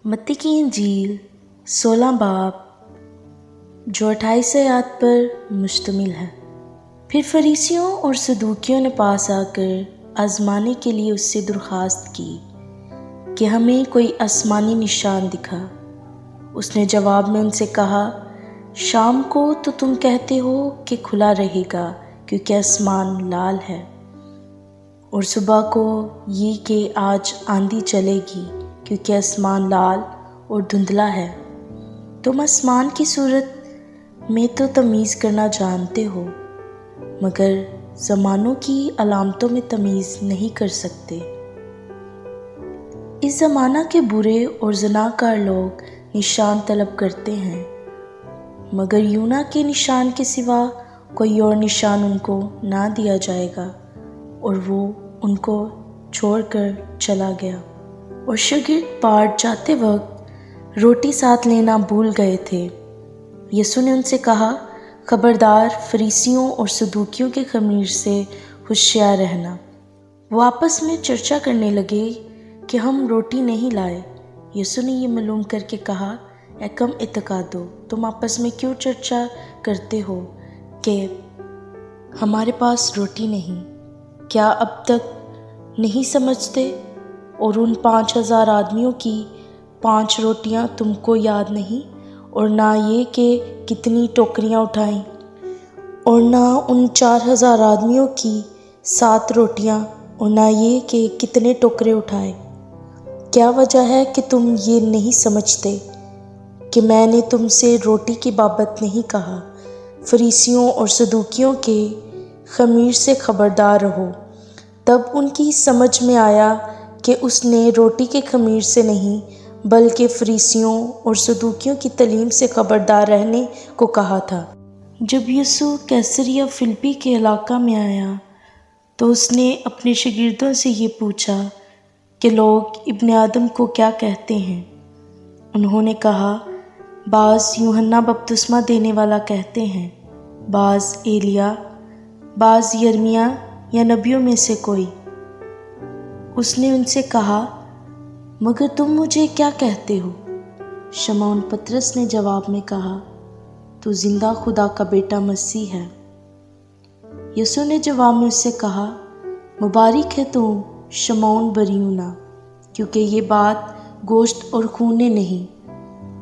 मत्ती की इंजील 16 बाब जो 28 आयत पर मुश्तमिल है। फिर फरीसियों और सदूकियों ने पास आकर आजमाने के लिए उससे दरख्वास्त की कि हमें कोई आसमानी निशान दिखा। उसने जवाब में उनसे कहा, शाम को तो तुम कहते हो कि खुला रहेगा क्योंकि आसमान लाल है, और सुबह को ये कि आज आंधी चलेगी क्योंकि आसमान लाल और धुंधला है। तुम आसमान की सूरत में तो तमीज़ करना जानते हो, मगर ज़मानों की अलामतों में तमीज़ नहीं कर सकते। इस ज़माना के बुरे और ज़नाकार लोग निशान तलब करते हैं, मगर यूना के निशान के सिवा कोई और निशान उनको ना दिया जाएगा। और वो उनको छोड़कर चला गया। और शागिर्द बाट जाते वक्त रोटी साथ लेना भूल गए थे। यीशु ने उनसे कहा, खबरदार फरीसियों और सदूकियों के खमीर से होशियार रहना। वो आपस में चर्चा करने लगे कि हम रोटी नहीं लाए। यीशु ने ये मालूम करके कहा, ऐ कम इत्तेकादो, तुम आपस में क्यों चर्चा करते हो कि हमारे पास रोटी नहीं? क्या अब तक नहीं समझते? और उन 5000 आदमियों की 5 रोटियां तुमको याद नहीं? और ना ये कि कितनी टोकरियां उठाईं? और ना उन 4000 आदमियों की 7 रोटियां? और ना ये कि कितने टोकरे उठाए? क्या वजह है कि तुम ये नहीं समझते कि मैंने तुमसे रोटी की बाबत नहीं कहा? फरीसियों और सदूकियों के खमीर से खबरदार रहो। तब उनकी समझ में आया कि उसने रोटी के खमीर से नहीं बल्कि फरीसियों और सदूकियों की तालीम से खबरदार रहने को कहा था। जब यीशु कैसरिया फिलिप्पी के इलाका में आया तो उसने अपने शागिर्दों से ये पूछा कि लोग इब्ने आदम को क्या कहते हैं? उन्होंने कहा, बाज़ यूहन्ना बपतिस्मा देने वाला कहते हैं, बाज़ एलिया, बाज़ यर्मिया या नबियों में से कोई। उसने उनसे कहा, मगर तुम मुझे क्या कहते हो? शमौन पतरस ने जवाब में कहा, तू जिंदा खुदा का बेटा मसीह है। यीशु ने जवाब में उससे कहा, मुबारक है तुम शमौन बरयूना, क्योंकि ये बात गोश्त और खून ने नहीं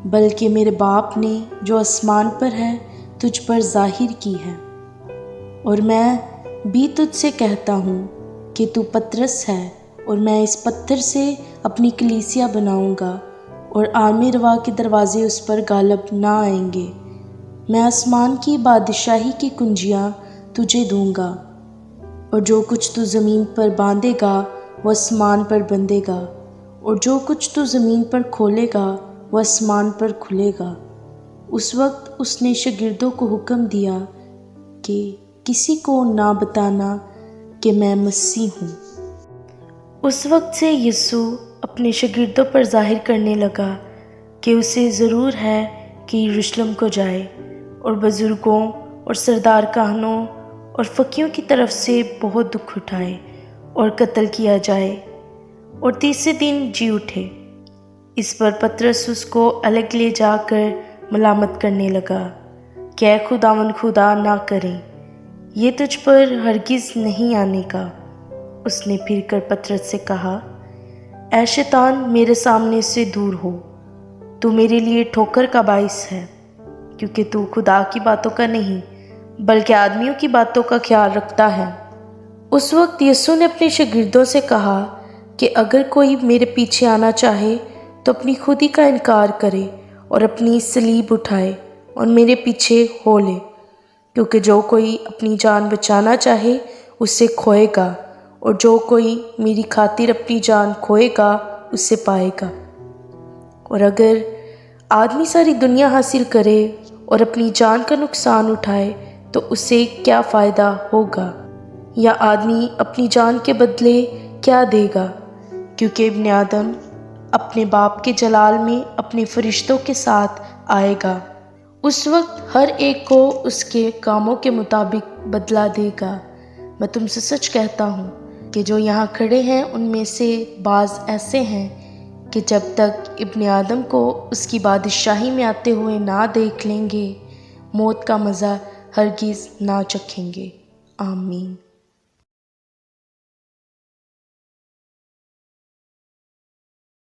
बल्कि मेरे बाप ने जो आसमान पर है तुझ पर जाहिर की है। और मैं भी तुझसे कहता हूँ कि तू पतरस है, और मैं इस पत्थर से अपनी कलीसिया बनाऊंगा, और आर्मी रवा के दरवाजे उस पर गालब ना आएंगे। मैं आसमान की बादशाही की कुंजियाँ तुझे दूंगा, और जो कुछ तू ज़मीन पर बांधेगा वो आसमान पर बंधेगा, और जो कुछ तू ज़मीन पर खोलेगा वो आसमान पर खुलेगा। उस वक्त उसने शागिर्दों को हुक्म दिया कि किसी को ना बताना कि मैं मसीह हूँ। उस वक्त से यीशु अपने शागिर्दों पर जाहिर करने लगा कि उसे ज़रूर है कि यरूशलेम को जाए और बुज़ुर्गों और सरदार काहनों और फ़कीहों की तरफ से बहुत दुख उठाए और कत्ल किया जाए और तीसरे दिन जी उठे। इस पर पतरस उसको अलग ले जाकर मलामत करने लगा कि ऐ खुदावन खुदा ना करें, ये तुझ पर हरगिज़ नहीं आने का। उसने फिर कर पतरस से कहा, ऐ शैतान, मेरे सामने से दूर हो, तू मेरे लिए ठोकर का बाइस है, क्योंकि तू खुदा की बातों का नहीं बल्कि आदमियों की बातों का ख्याल रखता है। उस वक्त यीशु ने अपने शागिर्दों से कहा कि अगर कोई मेरे पीछे आना चाहे तो अपनी खुदी का इनकार करे और अपनी सलीब उठाए और मेरे पीछे हो ले। क्योंकि जो कोई अपनी जान बचाना चाहे उसे खोएगा, और जो कोई मेरी खातिर अपनी जान खोएगा उसे पाएगा। और अगर आदमी सारी दुनिया हासिल करे और अपनी जान का नुकसान उठाए तो उसे क्या फ़ायदा होगा? या आदमी अपनी जान के बदले क्या देगा? क्योंकि इब्ने आदम अपने बाप के जलाल में अपने फरिश्तों के साथ आएगा। उस वक्त हर एक को उसके कामों के मुताबिक बदला देगा। मैं तुमसे सच कहता हूँ कि जो यहाँ खड़े हैं उनमें से बाज़ ऐसे हैं کہ جب تک ابن آدم کو اس کی بادشاہی میں آتے ہوئے نہ دیکھ لیں گے، موت کا مزہ ہرگز نہ چکھیں گے۔ آمین۔